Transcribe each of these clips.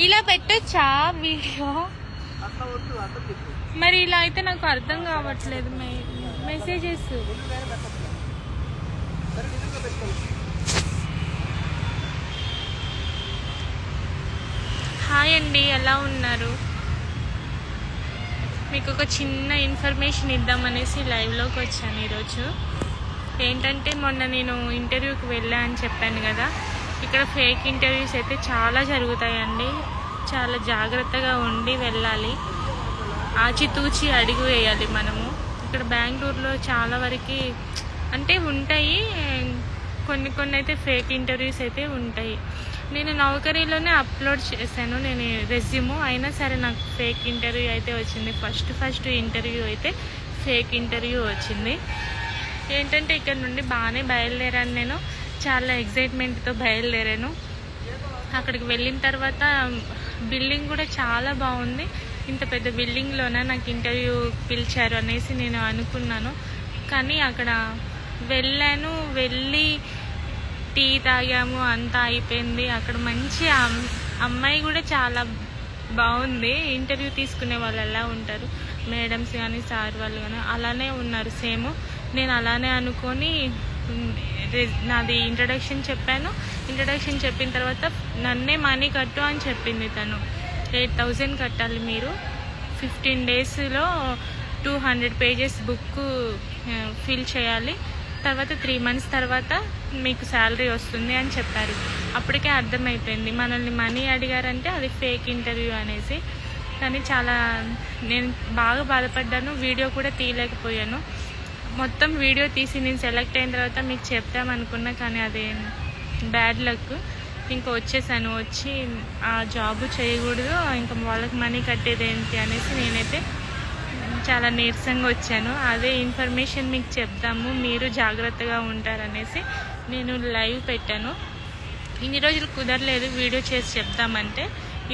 ఇలా పెట్టొచ్చా వీడియో? మరి ఇలా అయితే నాకు అర్థం కావట్లేదు మెసేజెస్. హాయ్ అండి, ఎలా ఉన్నారు? మీకు ఒక చిన్న ఇన్ఫర్మేషన్ ఇద్దామనేసి లైవ్లోకి వచ్చాను ఈరోజు. ఏంటంటే మొన్న నేను ఇంటర్వ్యూకి వెళ్ళా అని చెప్పాను కదా, ఇక్కడ ఫేక్ ఇంటర్వ్యూస్ అయితే చాలా జరుగుతాయండి. చాలా జాగ్రత్తగా ఉండి వెళ్ళాలి, ఆచితూచి అడుగు వేయాలి మనము. ఇక్కడ బెంగళూరులో చాలా వరకు అంటే ఉంటాయి, కొన్ని అయితే ఫేక్ ఇంటర్వ్యూస్ అయితే ఉంటాయి. నేను నౌకరీలోనే అప్లోడ్ చేశాను నేను రెజ్యూమ్, అయినా సరే నాకు ఫేక్ ఇంటర్వ్యూ అయితే వచ్చింది. ఫస్ట్ ఇంటర్వ్యూ అయితే ఫేక్ ఇంటర్వ్యూ వచ్చింది. ఏంటంటే ఇక్కడ నుండి బాగానే బయలుదేరాను, నేను చాలా ఎగ్జైట్మెంట్తో బయలుదేరాను. అక్కడికి వెళ్ళిన తర్వాత బిల్డింగ్ కూడా చాలా బాగుంది. ఇంత పెద్ద బిల్డింగ్లోనే నాకు ఇంటర్వ్యూ పిలిచారు అనేసి నేను అనుకున్నాను. కానీ అక్కడ వెళ్ళి టీ తాగాము, అంతా అయిపోయింది. అక్కడ మంచి అమ్మాయి కూడా చాలా బాగుంది. ఇంటర్వ్యూ తీసుకునే వాళ్ళు ఎలా ఉంటారు, మేడమ్స్ కానీ సార్ వాళ్ళు కానీ అలానే ఉన్నారు సేమ్. నేను అలానే అనుకొని నాది ఇంట్రడక్షన్ చెప్పాను. ఇంట్రడక్షన్ చెప్పిన తర్వాత నన్నే మనీ కట్టు అని చెప్పింది తను. 8,000 కట్టాలి మీరు, 15 daysలో 200 pages బుక్ ఫిల్ చేయాలి, తర్వాత 3 months తర్వాత మీకు శాలరీ వస్తుంది అని చెప్పారు. అప్పటికే అర్థమైపోయింది మనల్ని మనీ అడిగారంటే అది ఫేక్ ఇంటర్వ్యూ అనేసి. కానీ నేను బాగా బాధపడ్డాను, వీడియో కూడా తీయలేకపోయాను. మొత్తం వీడియో తీసి నేను సెలెక్ట్ అయిన తర్వాత మీకు చెప్తామనుకున్నా, కానీ అది బ్యాడ్ లక్. ఇంకా వచ్చేసాను. వచ్చి ఆ జాబ్ చేయకూడదు, ఇంకా వాళ్ళకి మనీ కట్టేది ఏంటి అనేసి నేనైతే చాలా నీరసంగా వచ్చాను. అదే ఇన్ఫర్మేషన్ మీకు చెప్దాము, మీరు జాగ్రత్తగా ఉంటారనేసి నేను లైవ్ పెట్టాను. ఇన్ని రోజులు కుదరలేదు వీడియో చేసి చెప్దామంటే,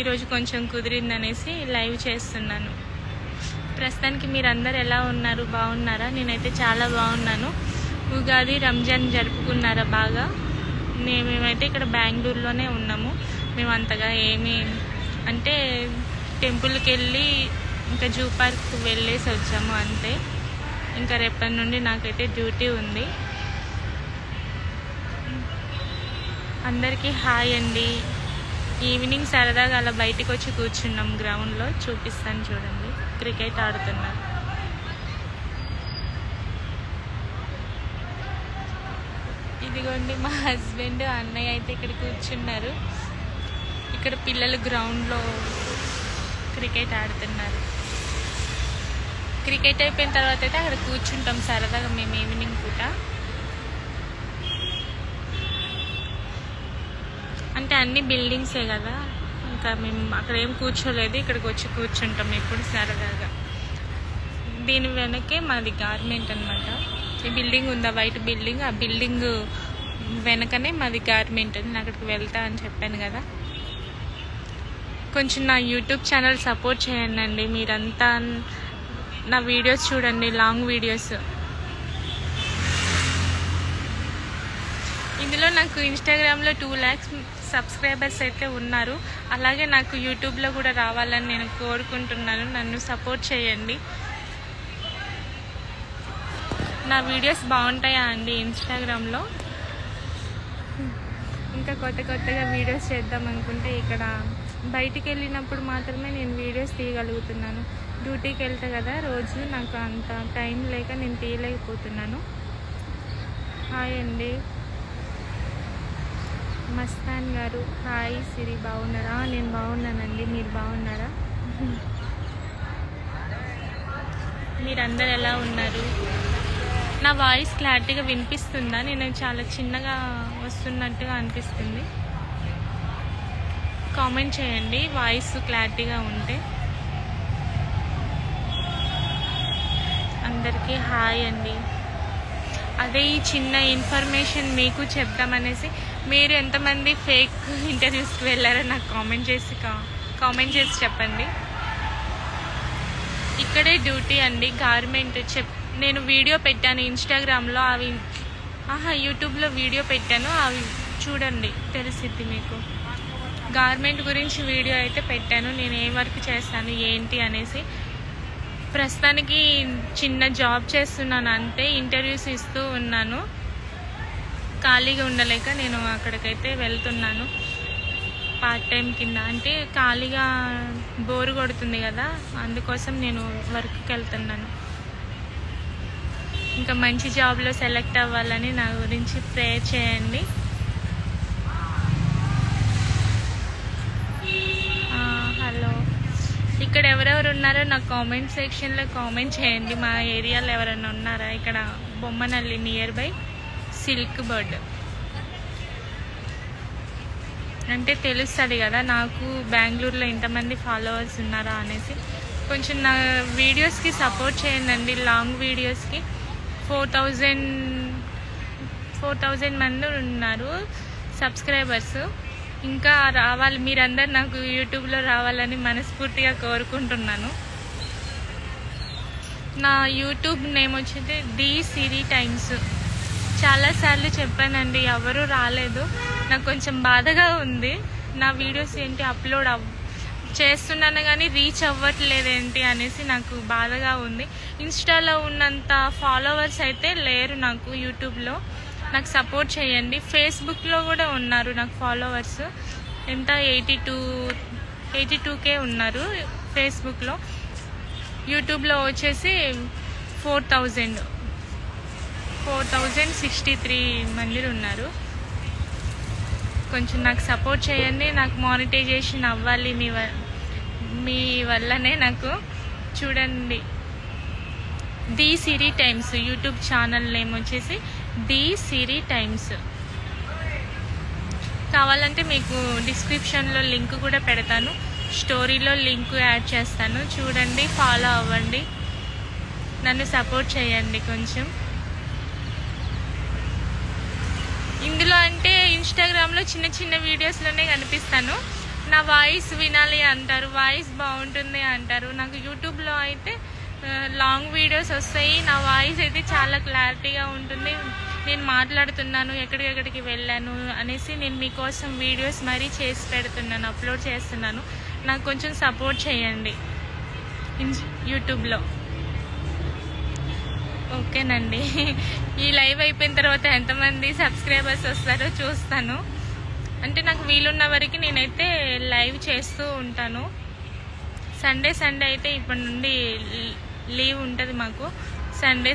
ఈరోజు కొంచెం కుదిరిందనేసి లైవ్ చేస్తున్నాను. ప్రస్తుతానికి మీరందరూ ఎలా ఉన్నారు, బాగున్నారా? నేనైతే చాలా బాగున్నాను. ఉగాది రంజాన్ జరుపుకున్నారా బాగా? మేమైతే ఇక్కడ బెంగళూరులోనే ఉన్నాము. మేము అంతగా ఏమీ అంటే టెంపుల్కి వెళ్ళి ఇంకా జూ పార్క్ వెళ్ళేసి వచ్చాము అంతే. ఇంకా రేపటి నుండి నాకైతే డ్యూటీ ఉంది. అందరికీ హాయ్ అండి. ఈవినింగ్ సరదాగా అలా బయటకు వచ్చి కూర్చున్నాం గ్రౌండ్లో, చూపిస్తాను చూడండి. క్రికెట్ ఆడుతున్నారు. ఇదిగోండి మా హస్బెండ్ అన్నయ్య అయితే ఇక్కడ కూర్చున్నారు. ఇక్కడ పిల్లలు గ్రౌండ్లో క్రికెట్ ఆడుతున్నారు. క్రికెట్ అయిపోయిన తర్వాత అయితే అక్కడ కూర్చుంటాం సరదాగా మేము ఈవినింగ్ పూట. అంటే అన్ని బిల్డింగ్సే కదా, ఇంకా మేము అక్కడ ఏం కూర్చోలేదు, ఇక్కడికి వచ్చి కూర్చుంటాం ఇప్పుడు సరదాగా. దీని వెనకే మాది గార్మెంట్ అనమాట. ఈ బిల్డింగ్ ఉందా వైట్ బిల్డింగ్, ఆ బిల్డింగ్ వెనకనే మాది గార్మెంట్. నేను అక్కడికి వెళ్తా అని చెప్పాను కదా. కొంచెం నా యూట్యూబ్ ఛానల్ సపోర్ట్ చేయండి. మీరంతా నా వీడియోస్ చూడండి, లాంగ్ వీడియోస్. ఇందులో నాకు ఇన్స్టాగ్రామ్లో 2 lakhs సబ్స్క్రైబర్స్ అయితే ఉన్నారు. అలాగే నాకు యూట్యూబ్లో కూడా రావాలని నేను కోరుకుంటున్నాను. నన్ను సపోర్ట్ చేయండి. నా వీడియోస్ బాగుంటాయా అండి ఇన్స్టాగ్రామ్లో? ఇంకా కొత్తగా వీడియోస్ చేద్దాం అనుకుంటే ఇక్కడ బయటికి వెళ్ళినప్పుడు మాత్రమే నేను వీడియోస్ తీయగలుగుతున్నాను. డ్యూటీకి వెళ్తా కదా రోజు, నాకు అంత టైం లేక నేను తీయలేకపోతున్నాను. హాయ్ అండి మస్తాన్ గారు. హాయ్ సిరి, బాగున్నారా? నేను బాగున్నానండి, మీరు బాగున్నారా? మీరందరు ఎలా ఉన్నారు? నా వాయిస్ క్లారిటీగా వినిపిస్తుందా? నేను చాలా చిన్నగా వస్తున్నట్టుగా అనిపిస్తుంది. కామెంట్ చేయండి వాయిస్ క్లారిటీగా ఉంటే. అందరికీ హాయ్ అండి. అదే ఈ చిన్న ఇన్ఫర్మేషన్ మీకు చెప్దామనేసి. మీరు ఎంతమంది ఫేక్ ఇంటర్వ్యూస్కి వెళ్ళారో నాకు కామెంట్ చేసి చెప్పండి. ఇక్కడే డ్యూటీ అండి, గార్మెంట్. నేను వీడియో పెట్టాను ఇన్స్టాగ్రామ్లో, అవి యూట్యూబ్లో వీడియో పెట్టాను, అవి చూడండి తెలిసిద్ది మీకు. గార్మెంట్ గురించి వీడియో అయితే పెట్టాను, నేను ఏ వర్క్ చేస్తాను ఏంటి అనేసి. ప్రస్తుతానికి చిన్న జాబ్ చేస్తున్నాను అంతే, ఇంటర్వ్యూస్ ఇస్తూ ఉన్నాను. ఖాళీగా ఉండలేక నేను అక్కడికైతే వెళ్తున్నాను పార్ట్ టైం కింద. అంటే ఖాళీగా బోరు కొడుతుంది కదా, అందుకోసం నేను వర్క్కి వెళ్తున్నాను. ఇంకా మంచి జాబ్లో సెలెక్ట్ అవ్వాలని నా గురించి ప్రేయర్ చేయండి. హలో, ఇక్కడ ఎవరెవరు ఉన్నారో నాకు కామెంట్ సెక్షన్లో కామెంట్ చేయండి. మా ఏరియాలో ఎవరైనా ఉన్నారా? ఇక్కడ Bommanahalli near by silk bird అంటే తెలుస్తుంది కదా నాకు బెంగళూరులో ఇంతమంది ఫాలోవర్స్ ఉన్నారా అనేసి. కొంచెం నా వీడియోస్కి సపోర్ట్ చేయండి. లాంగ్ వీడియోస్కి 4000 మంది ఉన్నారు సబ్స్క్రైబర్స్. ఇంకా రావాలి, మీరందరు నాకు యూట్యూబ్లో రావాలని మనస్ఫూర్తిగా కోరుకుంటున్నాను. నా యూట్యూబ్ నేమ్ వచ్చేది ది సిరి టైమ్స్. చాలాసార్లు చెప్పానండి, ఎవరూ రాలేదు. నాకు కొంచెం బాధగా ఉంది. నా వీడియోస్ ఏంటి అప్లోడ్ చేస్తున్నాను కానీ రీచ్ అవ్వట్లేదేంటి అనేసి నాకు బాధగా ఉంది. ఇన్స్టాలో ఉన్నంత ఫాలోవర్స్ అయితే లేరు నాకు యూట్యూబ్లో. నాకు సపోర్ట్ చేయండి. ఫేస్బుక్లో కూడా ఉన్నారు నాకు ఫాలోవర్స్, ఎంత 82K ఉన్నారు ఫేస్బుక్లో. యూట్యూబ్లో వచ్చేసి 4063 మంది ఉన్నారు. కొంచెం నాకు సపోర్ట్ చేయండి. నాకు మానిటైజేషన్ అవ్వాలి మీ వల్లనే. నాకు చూడండి, the Siri times YouTube channel name వచ్చేసి ది సిరి టైమ్స్. కావాలంటే మీకు డిస్క్రిప్షన్లో లింక్ కూడా పెడతాను, స్టోరీలో లింక్ యాడ్ చేస్తాను, చూడండి, ఫాలో అవ్వండి, నన్ను సపోర్ట్ చేయండి కొంచెం. ఇందులో అంటే ఇన్స్టాగ్రామ్లో చిన్న చిన్న వీడియోస్లోనే కనిపిస్తాను. నా వాయిస్ వినాలి అంటారు, వాయిస్ బాగుంటుంది అంటారు. నాకు యూట్యూబ్లో అయితే లాంగ్ వీడియోస్ వస్తాయి, నా వాయిస్ అయితే చాలా క్లారిటీగా ఉంటుంది. నేను మాట్లాడుతున్నాను, ఎక్కడికెక్కడికి వెళ్ళాను అనేసి నేను మీకోసం వీడియోస్ మరీ చేసి పెడుతున్నాను, అప్లోడ్ చేస్తున్నాను. నాకు కొంచెం సపోర్ట్ చేయండి యూట్యూబ్లో. ఓకేనండి, ఈ లైవ్ అయిపోయిన తర్వాత ఎంతమంది సబ్స్క్రైబర్స్ వస్తారో చూస్తాను. అంటే నాకు వీలున్న వరకు నేనైతే లైవ్ చేస్తూ ఉంటాను. సండే అయితే ఇప్పటి నుండి లీవ్ ఉంటుంది మాకు. సండే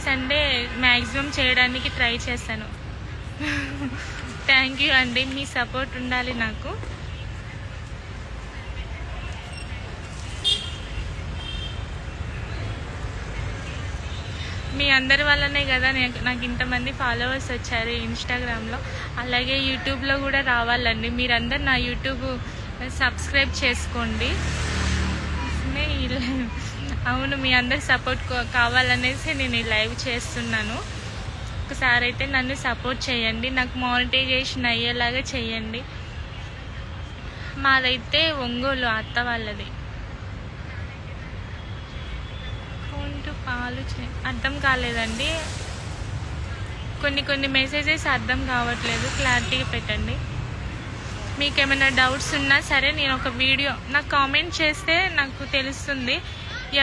మ్యాక్సిమం చేయడానికి ట్రై చేస్తాను. థ్యాంక్ యూ అండి, మీ సపోర్ట్ ఉండాలి నాకు. మీ అందరి వల్లనే కదా నాకు ఇంతమంది ఫాలోవర్స్ వచ్చారు ఇన్స్టాగ్రామ్లో. అలాగే యూట్యూబ్లో కూడా రావాలండి. మీరందరు నా యూట్యూబ్ సబ్స్క్రైబ్ చేసుకోండి. అవును, మీ అందరి సపోర్ట్ కావాలనేసి నేను ఈ లైవ్ చేస్తున్నాను. ఒకసారి అయితే నన్ను సపోర్ట్ చేయండి, నాకు మానిటైజేషన్ అయ్యేలాగా చేయండి. మాదైతే ఒంగోలు, అత్త వాళ్ళది. పాలు అర్థం కాలేదండి, కొన్ని మెసేజెస్ అర్థం కావట్లేదు, క్లారిటీగా పెట్టండి. మీకు ఏమైనా డౌట్స్ ఉన్నా సరే నేను ఒక వీడియో నాకు కామెంట్ చేస్తే నాకు తెలుస్తుంది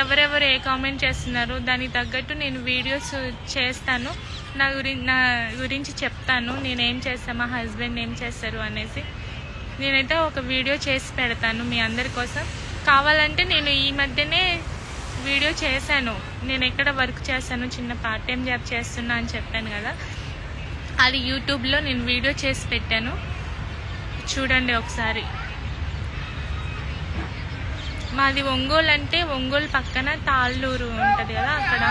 ఎవరెవరు ఏ కామెంట్ చేస్తున్నారు. దానికి తగ్గట్టు నేను వీడియోస్ చేస్తాను, నా గురించి చెప్తాను, నేనేం చేస్తాను, మా హస్బెండ్ ఏం చేస్తారు అనేసి. నేనైతే ఒక వీడియో చేసి పెడతాను మీ అందరి కోసం. కావాలంటే నేను ఈ మధ్యనే వీడియో చేశాను, నేను ఎక్కడ వర్క్ చేస్తాను, చిన్న పార్ట్ టైం జాబ్ చేస్తున్నా అని చెప్పాను కదా, అది యూట్యూబ్లో నేను వీడియో చేసి పెట్టాను, చూడండి ఒకసారి. మాది ఒంగోలు, అంటే ఒంగోలు పక్కన తాళ్ళూరు ఉంటుంది కదా, అక్కడ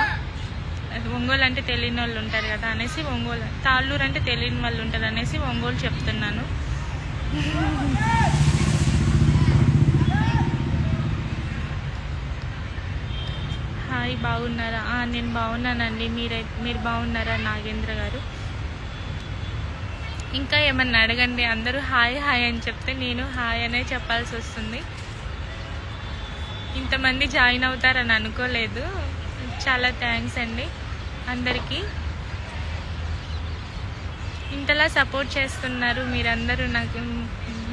ఒంగోలు అంటే తెలియని వాళ్ళు ఉంటారు కదా అనేసి ఒంగోలు, తాళ్ళూరు అంటే తెలియని వాళ్ళు ఉంటారు అనేసి ఒంగోలు చెప్తున్నాను. హాయ్, బాగున్నారా? నేను బాగున్నానండి. మీరు బాగున్నారా నాగేంద్ర గారు? ఇంకా ఏమన్నా అడగండి. అందరూ హాయ్ అని చెప్తే నేను హాయ్ అనే చెప్పాల్సి వస్తుంది. ఇంతమంది జాయిన్ అవుతారని అనుకోలేదు. చాలా థ్యాంక్స్ అండి అందరికీ. ఇంతలా సపోర్ట్ చేస్తున్నారు మీరందరూ నాకు.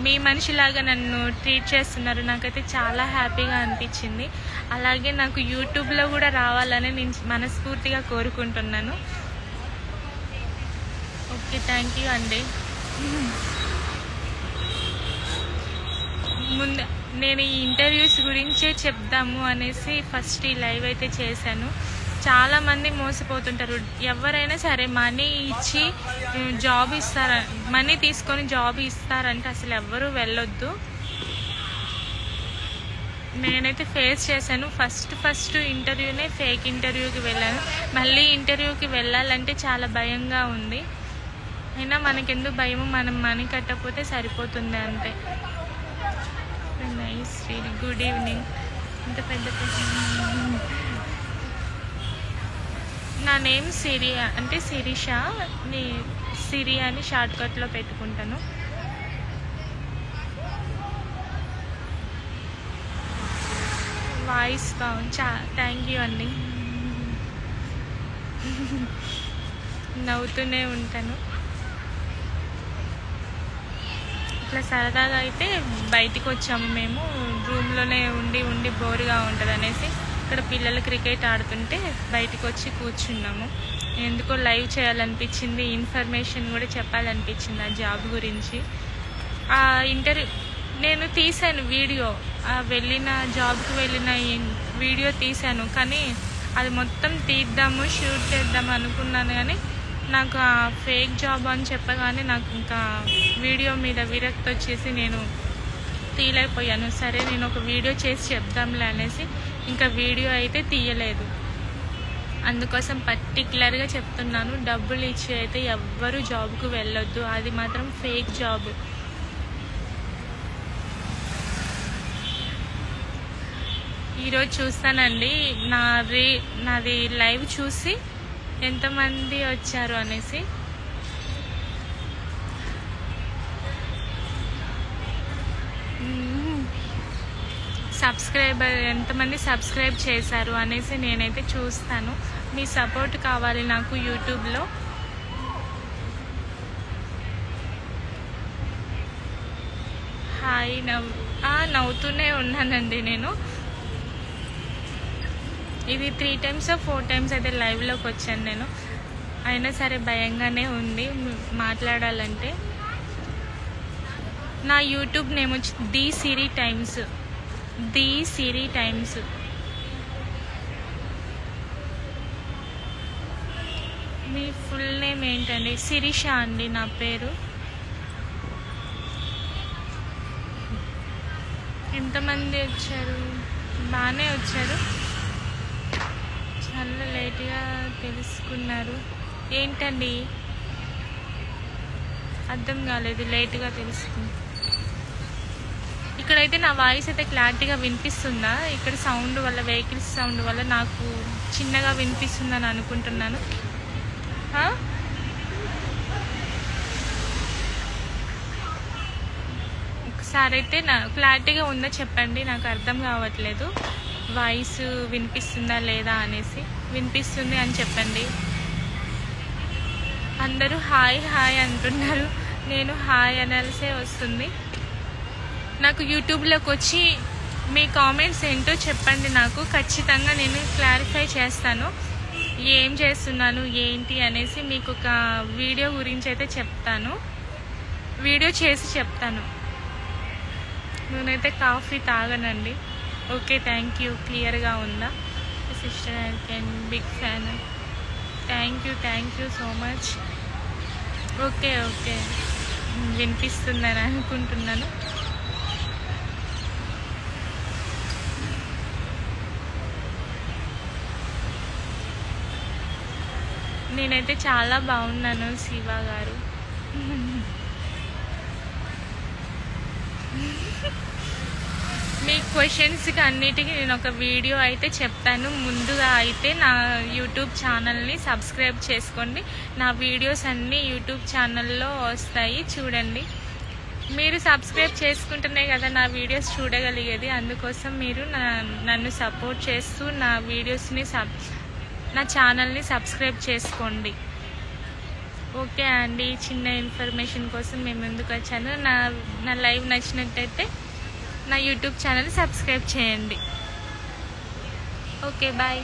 మీ మనిషిలాగా నన్ను ట్రీట్ చేస్తున్నారు. నాకైతే చాలా హ్యాపీగా అనిపించింది. అలాగే నాకు యూట్యూబ్లో కూడా రావాలని నేను మనస్ఫూర్తిగా కోరుకుంటున్నాను. ఓకే, థ్యాంక్ యూ అండి. ముందు నేను ఈ ఇంటర్వ్యూస్ గురించే చెప్దాము అనేసి ఫస్ట్ ఈ లైవ్ అయితే చేశాను. చాలామంది మోసపోతుంటారు. ఎవరైనా సరే మనీ ఇచ్చి జాబ్ ఇస్తార, మనీ తీసుకొని జాబ్ ఇస్తారంటే అసలు ఎవ్వరూ వెళ్ళొద్దు. నేనైతే ఫేస్ చేశాను. ఫస్ట్ ఇంటర్వ్యూనే ఫేక్ ఇంటర్వ్యూకి వెళ్ళాను. మళ్ళీ ఇంటర్వ్యూకి వెళ్ళాలంటే చాలా భయంగా ఉంది. అయినా మనకెందుకు భయము, మనం మనీ కట్టకపోతే సరిపోతుంది అంతే. Nice, good evening. ఇంత పెద్ద నా నేమ్ సిరి అంటే శిరీష. సిరి అని షార్ట్ కట్లో పెట్టుకుంటాను. వాయిస్ బాగుంది, థ్యాంక్ యూ అండి. నవ్వుతూనే ఉంటాను. ఇట్లా సరదాగా అయితే బయటికి వచ్చాము. మేము రూమ్లోనే ఉండి బోర్గా ఉంటుంది అనేసి ఇక్కడ పిల్లలు క్రికెట్ ఆడుతుంటే బయటికి వచ్చి కూర్చున్నాము. ఎందుకో లైవ్ చేయాలనిపించింది, ఇన్ఫర్మేషన్ కూడా చెప్పాలనిపించింది ఆ జాబ్ గురించి. ఆ ఇంటర్వ్యూ నేను తీశాను వీడియో, జాబ్కి వెళ్ళిన వీడియో తీశాను. కానీ అది మొత్తం తీద్దాము, షూట్ చేద్దాము అనుకున్నాను. కానీ నాకు ఆ ఫేక్ జాబ్ అని చెప్పగానే నాకు ఇంకా వీడియో మీద విరక్తి వచ్చేసి నేను తీయలేకపోయాను. సరే నేను ఒక వీడియో చేసి చెప్దాంలే అనేసి ఇంకా వీడియో అయితే తీయలేదు. అందుకోసం పర్టికులర్గా చెప్తున్నాను, డబ్బులు ఇచ్చి అయితే ఎవ్వరూ జాబ్కు వెళ్ళొద్దు. అది మాత్రం ఫేక్ జాబ్. ఈరోజు చూస్తానండి నాది లైవ్ చూసి ఎంతమంది వచ్చారు అనేసి. సబ్స్క్రైబర్ ఎంతమంది సబ్స్క్రైబ్ చేశారు అనేసి నేనైతే చూస్తాను. మీ సపోర్ట్ కావాలి నాకు యూట్యూబ్లో. హాయ్, నవ్వుతూనే ఉన్నానండి నేను. ఇది 3 times 4 times అయితే లైవ్లోకి వచ్చాను నేను. అయినా సరే భయంగానే ఉంది మాట్లాడాలంటే. నా యూట్యూబ్ నేమ్ వచ్చి the Siri times. Me full name ఏంటండి? శిరీష అండి నా పేరు. ఎంతమంది వచ్చారు? బాగానే వచ్చారు. చాలా లేట్గా తెలుసుకున్నారు ఏంటండి? అర్థం కాలేదు. లేట్గా తెలుసుకుంది. ఇక్కడైతే నా వాయిస్ అయితే క్లారిటీగా వినిపిస్తుందా? ఇక్కడ సౌండ్ వల్ల, వెహికల్స్ సౌండ్ వల్ల నాకు చిన్నగా వినిపిస్తుందని అనుకుంటున్నాను. ఒకసారి అయితే క్లారిటీగా ఉందో చెప్పండి, నాకు అర్థం కావట్లేదు. వాయిస్ వినిపిస్తుందా లేదా అనేసి. వినిపిస్తుంది అని చెప్పండి. అందరూ హాయ్ హాయ్ అంటున్నారు. నేను హాయ్ అనాల్సే వస్తుంది. నాకు యూట్యూబ్లోకి వచ్చి మీ కామెంట్స్ ఏంటో చెప్పండి. నాకు ఖచ్చితంగా నేను క్లారిఫై చేస్తాను. ఏం చేస్తున్నాను ఏంటి అనేసి మీకు ఒక వీడియో గురించి అయితే చెప్తాను. వీడియో చేసి చెప్తాను. నేనైతే కాఫీ తాగనండి. Okay, thank you. క్లియర్గా ఉందా? Sister I can big fan. Thank you so much. Okay వినిపిస్తుందని అనుకుంటున్నాను. నేనైతే చాలా బాగున్నాను శివ గారు. మీ క్వశ్చన్స్కి అన్నిటికీ నేను ఒక వీడియో అయితే చెప్తాను. ముందుగా అయితే నా యూట్యూబ్ ఛానల్ని సబ్స్క్రైబ్ చేసుకోండి. నా వీడియోస్ అన్నీ యూట్యూబ్ ఛానల్లో వస్తాయి, చూడండి. మీరు సబ్స్క్రైబ్ చేసుకుంటేనే కదా నా వీడియోస్ చూడగలిగేది. అందుకోసం మీరు నన్ను సపోర్ట్ చేస్తూ నా వీడియోస్ని నా ఛానల్ని సబ్స్క్రైబ్ చేసుకోండి. ఓకే అండి, చిన్న ఇన్ఫర్మేషన్ కోసం మేము ముందుకు వచ్చాను. నా లైవ్ నచ్చినట్టయితే నా యూట్యూబ్ ఛానల్ సబ్స్క్రైబ్ చేయండి. Okay, bye.